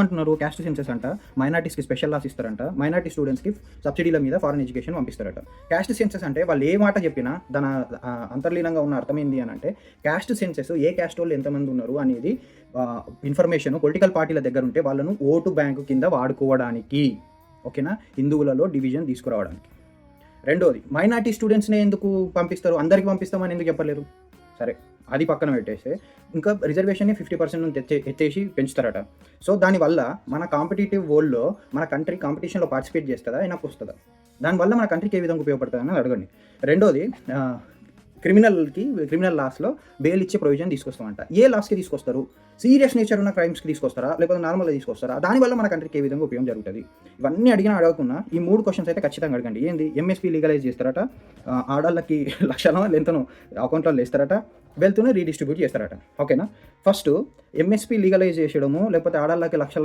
ఏమంటున్నారు, caste senses అంట మైనార్టీస్కి special loss ఇస్తారంట, మైనార్టీ స్టూడెంట్స్కి సబ్సిడీల మీద ఫారెన్ ఎడ్యుకేషన్ పంపిస్తారట. క్యాస్ట్ సెన్సెస్ అంటే వాళ్ళు ఏ మాట చెప్పినా దాని అంతర్లీనంగా ఉన్న అర్థం ఏంటి అని అంటే, క్యాస్ట్ సెన్సెస్ ఏ క్యాస్ట్ వాళ్ళు ఎంతమంది ఉన్నారు అనేది ఇన్ఫర్మేషన్ పొలిటికల్ పార్టీల దగ్గర ఉంటే వాళ్ళను ఓటు బ్యాంకు కింద వాడుకోవడానికి, ఓకేనా, హిందువులలో డివిజన్ తీసుకురావడానికి. రెండోది, మైనార్టీ స్టూడెంట్స్నే ఎందుకు పంపిస్తారు, అందరికి పంపిస్తామని ఎందుకు చెప్పలేరు? సరే, అది పక్కన పెట్టేస్తే ఇంకా రిజర్వేషన్ని 50% నుంచి ఎత్తేసి పెంచుతారట. సో దానివల్ల మన కాంపిటేటివ్ వరల్డ్లో మన కంట్రీ కాంపిటీషన్లో పార్టిసిపేట్ చేస్తుందా, అయినాకు వస్తుందా? దానివల్ల మన కంట్రీకి ఏ విధంగా ఉపయోగపడుతుంది అని అడగండి. రెండోది, క్రిమినల్ లాస్లో బెయిల్ ఇచ్చే ప్రొవిజన్ తీసుకొస్తామంట. ఏ లాస్కి తీసుకొస్తారు? సీరియస్ నేచర్ ఉన్న క్రైమ్స్కి తీసుకొస్తారా, లేకపోతే నార్మల్గా తీసుకొస్తారా? దానివల్ల మన కంట్రీకి ఏ విధంగా ఉపయోగం జరుగుతుంది? ఇవన్నీ అడగకుండా ఈ 3 క్వశ్చన్స్ అయితే ఖచ్చితంగా అడగండి. ఏంది, ఎంఎస్పీ లీగలైజ్ చేస్తారట, ఆడాళ్ళకి లక్షణం లెంతను అకౌంట్లో వేస్తారట, వెల్త్ను రీడిస్ట్రిబ్యూట్ చేస్తారట. ఓకేనా? ఫస్ట్ ఎంఎస్పీ లీగలైజ్ చేసడము, లేకపోతే ఆడాళ్ళకి లక్షల